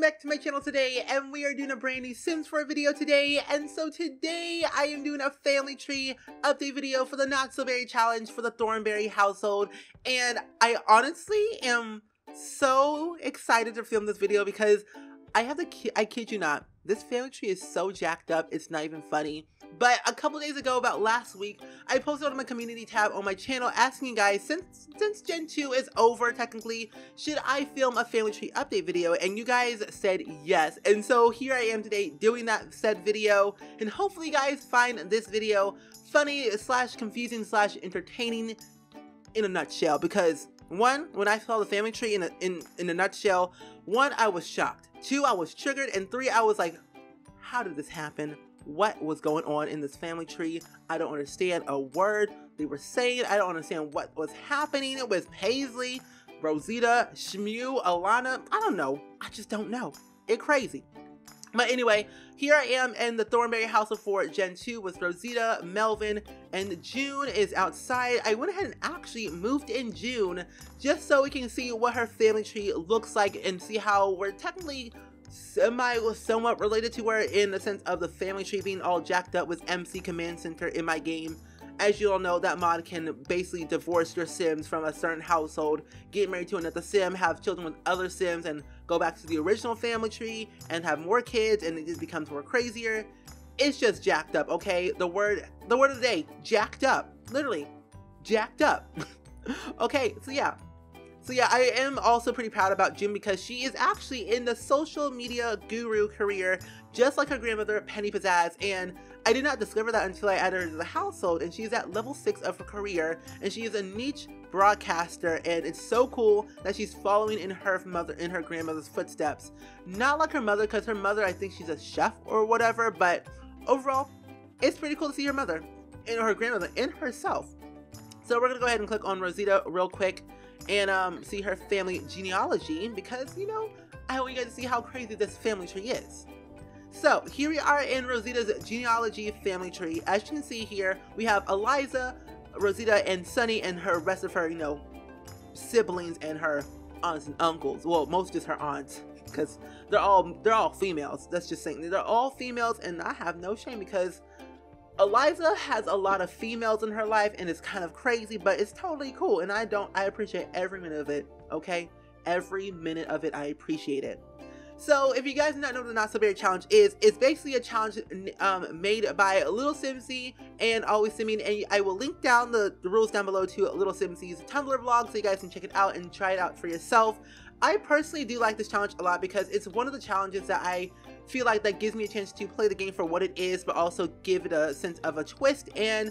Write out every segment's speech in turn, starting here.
back to my channel today, and we are doing a brand new Sims 4 video today. And so today I am doing a family tree update video for the Not So Berry challenge for the Thornberry household. And I honestly am so excited to film this video because I kid you not, this family tree is so jacked up, it's not even funny. But a couple days ago, about last week, I posted on my community tab on my channel asking you guys, since Gen 2 is over technically, should I film a family tree update video? And you guys said yes. And so here I am today doing that said video, and hopefully you guys find this video funny / confusing / entertaining in a nutshell. Because one, when I saw the family tree in a nutshell, one, I was shocked. Two, I was triggered, and three, I was like, how did this happen? What was going on in this family tree? I don't understand a word they were saying. I don't understand what was happening with Paisley, Rosita, Shmew, Alana. I don't know. I just don't know. It's crazy. But anyway, here I am in the Thornberry household for Gen 2 with Rosita, Melvin, and June is outside. I went ahead and actually moved in June just so we can see what her family tree looks like and see how we're technically somewhat related to her in the sense of the family tree being all jacked up with MC Command Center in my game. As you all know, that mod can basically divorce your Sims from a certain household, get married to another Sim, have children with other Sims, and go back to the original family tree and have more kids, and it just becomes more crazier. It's just jacked up, okay? The word of the day, jacked up. Literally, jacked up. Okay, so yeah, I am also pretty proud about June because she is actually in the social media guru career, just like her grandmother, Penny Pizzazz, and I did not discover that until I added her to the household, and she's at level 6 of her career, and she is a niche broadcaster, and it's so cool that she's following in her grandmother's footsteps. Not like her mother, because her mother, I think she's a chef or whatever, but overall, it's pretty cool to see her mother, and her grandmother, and herself. So we're gonna go ahead and click on Rosita real quick and see her family genealogy because, you know, I want you guys to see how crazy this family tree is. So here we are in Rosita's genealogy family tree. As you can see here, we have Eliza, Rosita, and Sunny, and her rest of her, you know, siblings and her aunts and uncles. Well, most just her aunts, because they're all females. That's just saying they're all females, and I have no shame because Eliza has a lot of females in her life, and it's kind of crazy, but it's totally cool, and I appreciate every minute of it, okay? Every minute of it, I appreciate it. So, if you guys do not know what the Not So Berry challenge is, it's basically a challenge made by Little Simsy and Always Simming, and I will link down the rules down below to Little Simsy's Tumblr blog so you guys can check it out and try it out for yourself. I personally do like this challenge a lot because it's one of the challenges that I feel like that gives me a chance to play the game for what it is, but also give it a sense of a twist and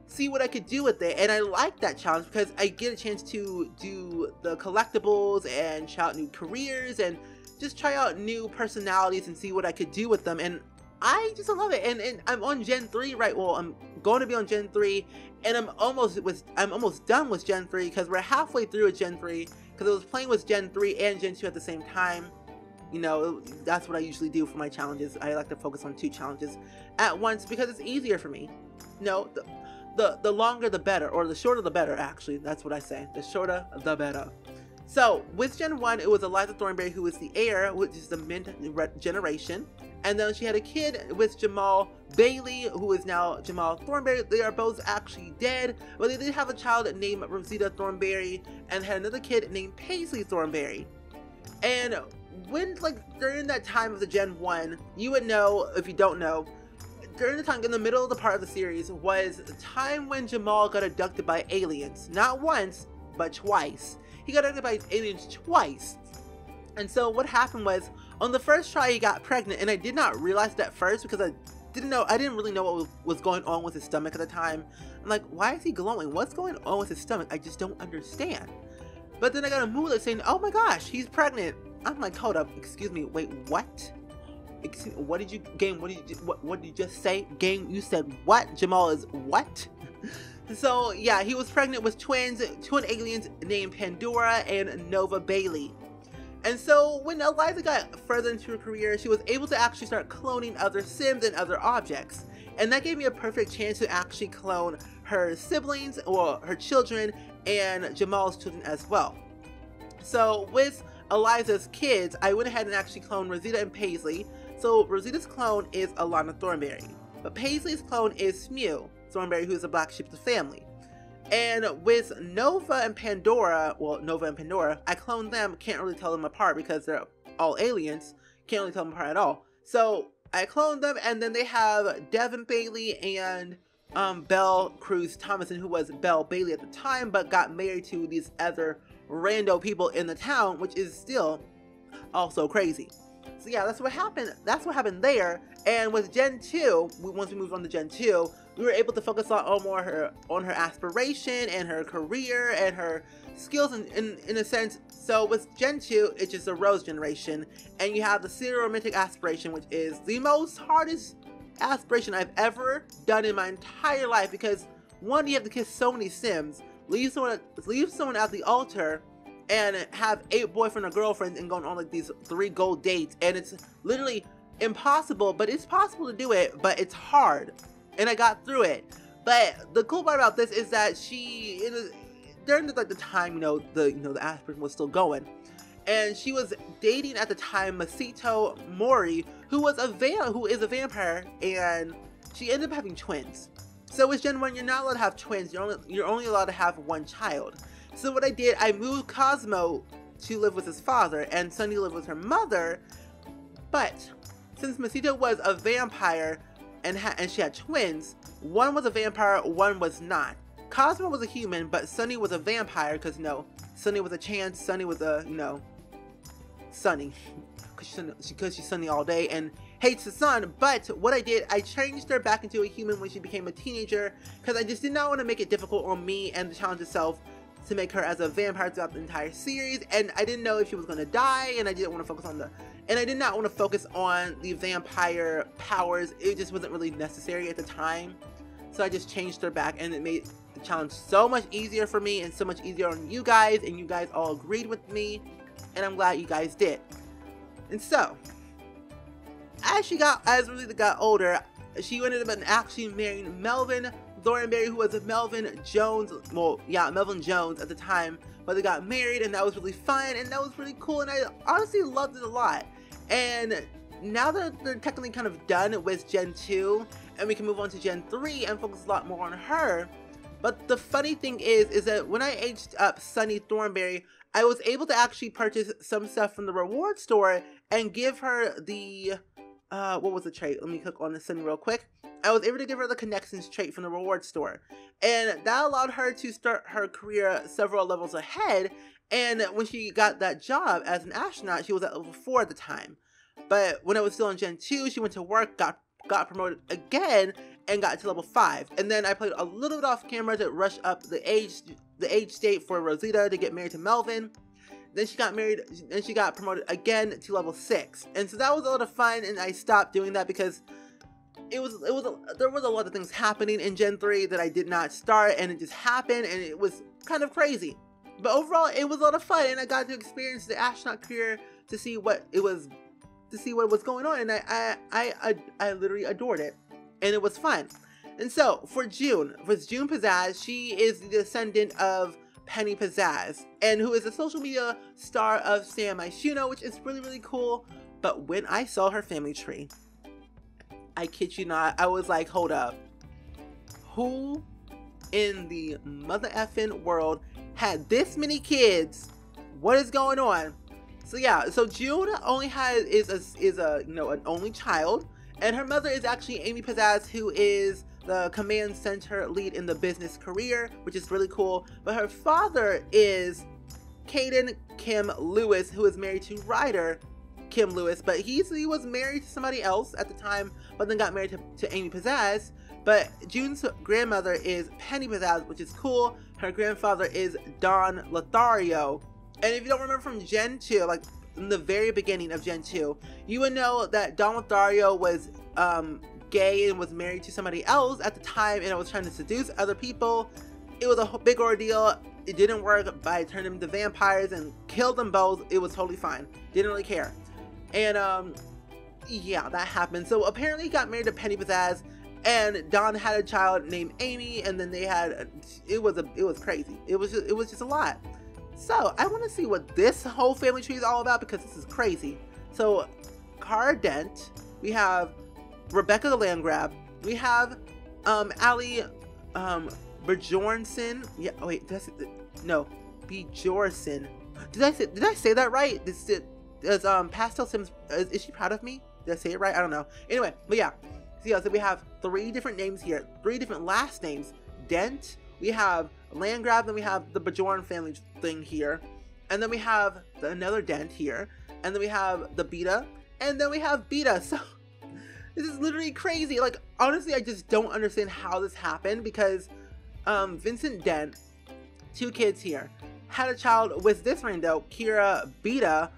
see what I could do with it. And I like that challenge because I get a chance to do the collectibles and try out new careers and just try out new personalities and see what I could do with them. And I just love it. And I'm on Gen 3 right. Well, I'm going to be on Gen 3, and I'm almost done with Gen 3 because we're halfway through with Gen 3 because I was playing with Gen 3 and Gen 2 at the same time. You know, that's what I usually do for my challenges. I like to focus on 2 challenges at once because it's easier for me. No, the longer the better, or the shorter the better, actually. That's what I say. The shorter the better. So, with Gen 1, it was Eliza Thornberry who was the heir, which is the mid-generation. And then she had a kid with Jamal Bailey, who is now Jamal Thornberry. They are both actually dead, but they did have a child named Rosita Thornberry and had another kid named Paisley Thornberry. And when, like, during that time of the Gen 1, you would know, if you don't know, during the time, in the middle of the part of the series, was the time when Jamal got abducted by aliens. Not once, but twice. He got abducted by aliens twice. And so what happened was, on the first try, he got pregnant, and I did not realize that at first because I didn't really know what was going on with his stomach at the time. I'm like, why is he glowing? What's going on with his stomach? I just don't understand. But then I got a moolah saying, oh my gosh, he's pregnant. I'm like, hold up, excuse me, wait, what? What did you, game, what did you just say? Game, you said what? Jamal is what? So, yeah, he was pregnant with twin aliens named Pandora and Nova Bailey. And so, when Eliza got further into her career, she was able to actually start cloning other Sims and other objects. And that gave me a perfect chance to actually clone her siblings, or her children, and Jamal's children as well. So, with Eliza's kids, I went ahead and actually cloned Rosita and Paisley. So Rosita's clone is Alana Thornberry, but Paisley's clone is Smew Thornberry, who is the black sheep of the family. And with Nova and Pandora, well, Nova and Pandora, I cloned them, can't really tell them apart because they're all aliens, can't really tell them apart at all. So I cloned them, and then they have Devin Bailey and Belle Cruz Thomason, who was Belle Bailey at the time, but got married to these other rando people in the town, which is still also crazy. So yeah, that's what happened. That's what happened there. And with Gen 2, once we moved on to Gen 2, we were able to focus on more on her aspiration and her career and her skills in a sense. So with Gen 2, it's just a Rose generation, and you have the serial romantic aspiration, which is the most hardest aspiration I've ever done in my entire life, because one, you have to kiss so many Sims, leave someone at the altar, and have 8 boyfriend or girlfriends and going on like these 3 gold dates, and it's literally impossible. But it's possible to do it, but it's hard, and I got through it. But the cool part about this is that during the time, the aspiration was still going, and she was dating at the time Masito Mori, who is a vampire, and she ended up having twins. So with Gen 1, you're not allowed to have twins. You're only allowed to have 1 child. So what I did, I moved Cosmo to live with his father, and Sunny lived with her mother. But since Masito was a vampire and she had twins, one was a vampire, one was not. Cosmo was a human, but Sunny was a vampire, because Sunny was a chance. Sunny was Sunny, because she's Sunny all day and hates the sun. But what I did, I changed her back into a human when she became a teenager, because I just did not want to make it difficult on me and the challenge itself to make her as a vampire throughout the entire series. And I didn't know if she was going to die, and I didn't want to focus on I did not want to focus on the vampire powers. It just wasn't really necessary at the time. So I just changed her back, and it made the challenge so much easier for me and so much easier on you guys, and you guys all agreed with me, and I'm glad you guys did. And so, as Rosita got older, she ended up actually marrying Melvin Thornberry, who was Melvin Jones. Well, yeah, Melvin Jones at the time, but they got married, and that was really fun, and that was really cool, and I honestly loved it a lot. And now that they're technically kind of done with Gen 2, and we can move on to Gen 3 and focus a lot more on her. But the funny thing is that when I aged up Sunny Thornberry, I was able to actually purchase some stuff from the reward store and give her the, what was the trait? Let me click on the Sunny real quick. I was able to give her the connections trait from the reward store. And that allowed her to start her career several levels ahead. And when she got that job as an astronaut, she was at level 4 at the time. But when I was still in Gen 2, she went to work, got promoted again, and got to level 5. And then I played a little bit off camera to rush up the age state for Rosita to get married to Melvin. Then she got married, and she got promoted again to level 6. And so that was a lot of fun, and I stopped doing that because there was a lot of things happening in Gen 3 that I did not start, and it just happened, and it was kind of crazy. But overall, it was a lot of fun, and I got to experience the astronaut career to see what was going on, and I literally adored it, and it was fun. And so for June Pizzazz, she is the descendant of Penny Pizzazz, and who is a social media star of Sam Aishuno, which is really, really cool. But when I saw her family tree, I kid you not, I was like, hold up, who in the mother effing world had this many kids? What is going on? So yeah, so June only is an only child, and her mother is actually Amy Pizzazz, who is the command center lead in the business career, which is really cool. But her father is Caden Kim Lewis, who is married to writer Kim Lewis, but he was married to somebody else at the time, but then got married to Amy Pizzazz. But June's grandmother is Penny Pizzazz, which is cool. Her grandfather is Don Lothario. And if you don't remember from Gen 2, like in the very beginning of Gen 2, you would know that Don Lothario was gay and was married to somebody else at the time, and was trying to seduce other people. It was a big ordeal. It didn't work, but I turned them into vampires and killed them both. It was totally fine. Didn't really care. And yeah, that happened. So apparently he got married to Penny Pizzazz, and Don had a child named Amy, and then they had it was crazy. It was just a lot. So I want to see what this whole family tree is all about because this is crazy. So Cara Dent, we have Rebecca the Landgrab, we have Ali Bjornson. Yeah, oh wait, no, Bjornson. Did I say that right? Does Pastel Sims, is she proud of me? Did I say it right? I don't know. Anyway, but yeah. So we have 3 different names here, 3 different last names. Dent, we have Landgrab, then we have the Bjorn family thing here, and then we have another Dent here, and then we have the Beta, and then we have Beta. So this is literally crazy. Like, honestly, I just don't understand how this happened because Vincent Dent, 2 kids here, had a child with this rando, Kira Beta,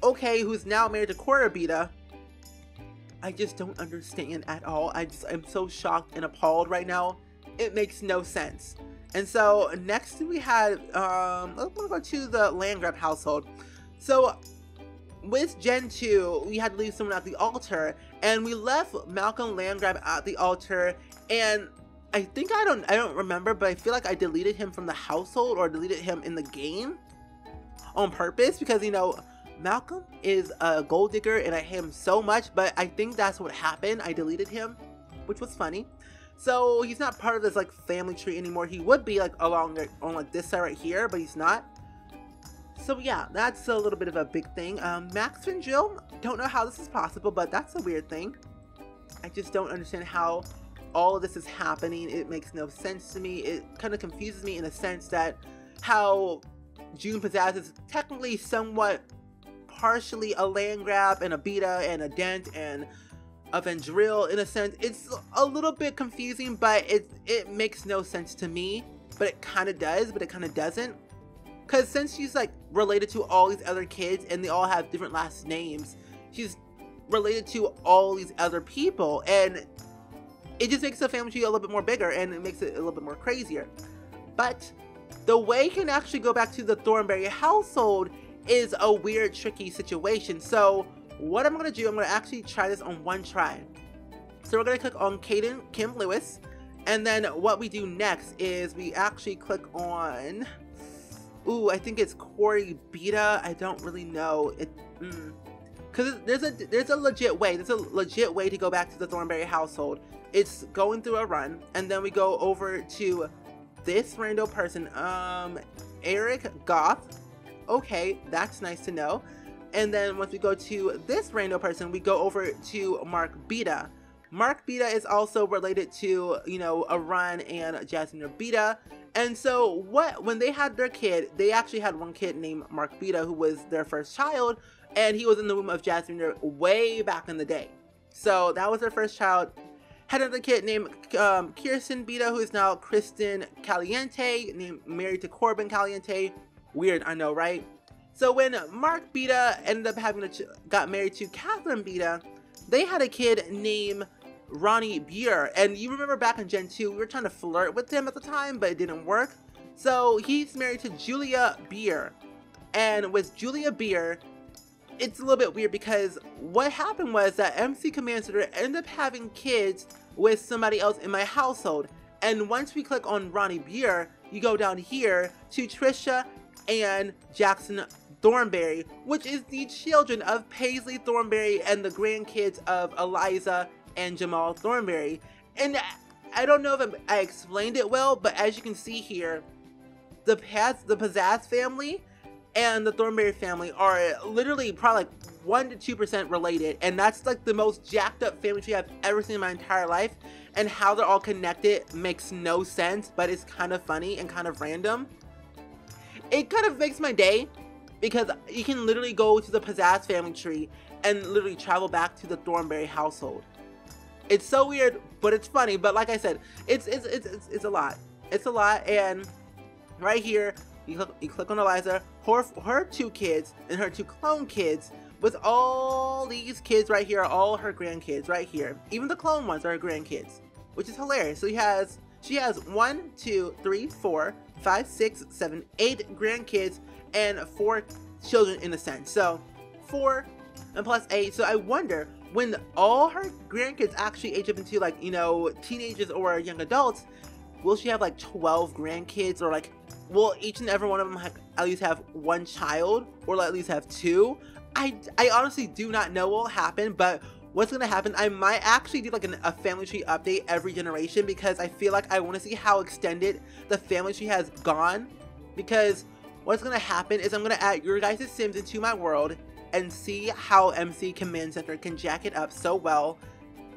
okay, who's now married to Cora Beta. I just don't understand at all. I'm so shocked and appalled right now. It makes no sense. And so next we had, let's go to the Landgrab household. So with Gen 2, we had to leave someone at the altar, and we left Malcolm Landgrab at the altar, and I think I don't remember, but I feel like I deleted him from the household or deleted him in the game on purpose because, you know, Malcolm is a gold digger and I hate him so much, but I think that's what happened. I deleted him, which was funny. So he's not part of this like family tree anymore. He would be like along on like this side right here, but he's not. So yeah, that's a little bit of a big thing. Max and Jill, don't know how this is possible, but that's a weird thing. I just don't understand how all of this is happening. It makes no sense to me. It kind of confuses me in a sense that how June Pizzazz is technically somewhat partially a Landgrab and a Beta and a Dent and a Vendril in a sense. It's a little bit confusing, but it makes no sense to me. But it kind of does, but it kind of doesn't. Because since she's like related to all these other kids and they all have different last names, she's related to all these other people, and it just makes the family tree a little bit more bigger and it makes it a little bit more crazier. But the way you can actually go back to the Thornberry household is a weird, tricky situation. So what I'm going to do, I'm going to actually try this on one try. So we're going to click on Caden Kim Lewis, and then what we do next is we actually click on, ooh, I think it's Corey Beta. I don't really know it, because there's a legit way. There's a legit way to go back to the Thornberry household. It's going through a run, and then we go over to this random person, Eric Goth. Okay, that's nice to know. And then once we go to this random person, we go over to Mark Beta. Mark Beta is also related to, you know, a run and Jasmine Beta. And so when they had their kid, they actually had one kid named Mark Beta who was their first child, and he was in the womb of Jasmine way back in the day. So that was their first child. Had another kid named Kirsten Beta, who is now Kristen Caliente, married to Corbin Caliente. Weird, I know, right? So when Mark Beta ended up got married to Catherine Beta, they had a kid named Ronnie Beer. And you remember back in Gen 2, we were trying to flirt with him at the time, but it didn't work. So he's married to Julia Beer. And with Julia Beer, it's a little bit weird because what happened was that MC Commander ended up having kids with somebody else in my household. And once we click on Ronnie Beer, you go down here to Trisha and Jackson Thornberry, which is the children of Paisley Thornberry and the grandkids of Eliza and Jamal Thornberry. And I don't know if I explained it well, but as you can see here, the Pizzazz family and the Thornberry family are literally probably like 1% to 2% related, and that's like the most jacked up family tree I've ever seen in my entire life. And how they're all connected makes no sense, but it's kind of funny and kind of random. It kind of makes my day because you can literally go to the Pizzazz family tree and literally travel back to the Thornberry household. It's so weird, but it's funny. But like I said, it's a lot. It's a lot. And right here, you click on Eliza, her 2 kids and her 2 clone kids, with all these kids right here are all her grandkids right here. Even the clone ones are her grandkids, which is hilarious. So she has 1, 2, 3, 4, 5, 6, 7, 8 grandkids and 4 children in a sense. So 4 and plus 8. So I wonder when all her grandkids actually age up into, like, you know, teenagers or young adults, will she have like 12 grandkids or like will each and every one of them at least have one child, or at least have two? I honestly do not know what will happen, but what's gonna happen, I might actually do like a family tree update every generation, because I feel like I want to see how extended the family tree has gone. Because what's gonna happen is I'm gonna add your guys' Sims into my world and see how MC Command Center can jack it up so well,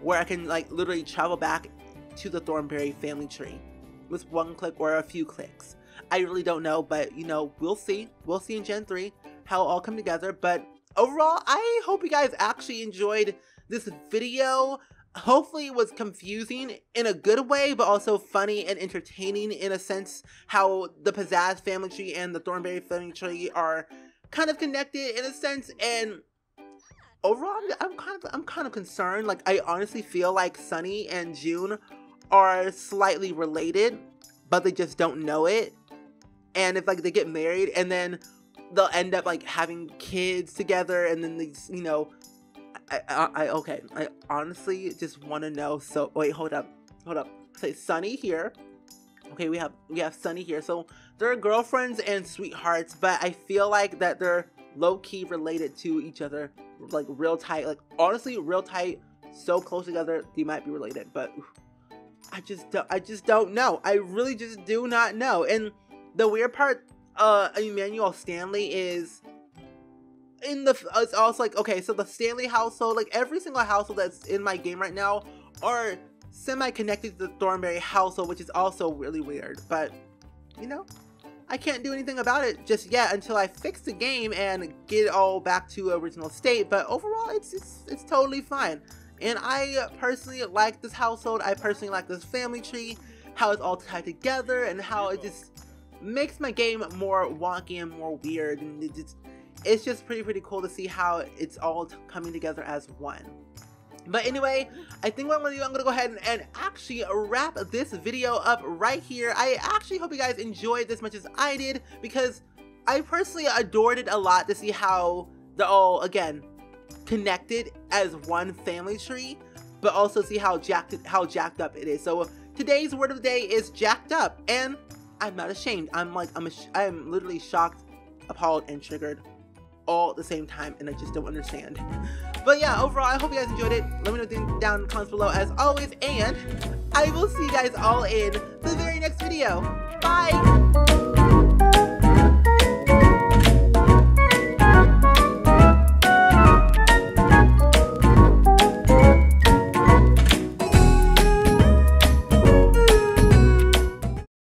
where I can like literally travel back to the Thornberry family tree with one click or a few clicks. I really don't know, but you know, we'll see in Gen 3 how it all come together. But overall, I hope you guys actually enjoyed this video. Hopefully it was confusing in a good way, but also funny and entertaining in a sense, how the Pizzazz family tree and the Thornberry family tree are kind of connected in a sense. And overall, I'm kind of concerned. Like, I honestly feel like Sunny and June are slightly related, but they just don't know it. And if like they get married and then they'll end up like having kids together, and then they, you know, I honestly just want to know. So wait, hold up. Say Sunny here. Okay, we have Sunny here. So they're girlfriends and sweethearts, but I feel like that they're low-key related to each other, like real tight, like honestly real tight, so close together they might be related. But I just don't know. I really just do not know. And the weird part, Emmanuel Stanley is in the, it's also like, okay, so the Stanley household, like every single household that's in my game right now are semi-connected to the Thornberry household, which is also really weird. But you know, I can't do anything about it just yet until I fix the game and get it all back to original state. But overall, it's totally fine. And I personally like this household. I personally like this family tree, how it's all tied together, and how it just makes my game more wonky and more weird. And it's just pretty cool to see how it's all coming together as one. But anyway, I think what I'm gonna do, I'm gonna go ahead and actually wrap this video up right here. I actually hope you guys enjoyed this much as I did, because I personally adored it a lot to see how they're all, again, connected as one family tree, but also see how jacked up it is. So today's word of the day is jacked up, and I'm not ashamed. I'm literally shocked, appalled, and triggered all at the same time, and I just don't understand. But yeah, overall, I hope you guys enjoyed it. Let me know down in the comments below as always, and I will see you guys all in the very next video. Bye!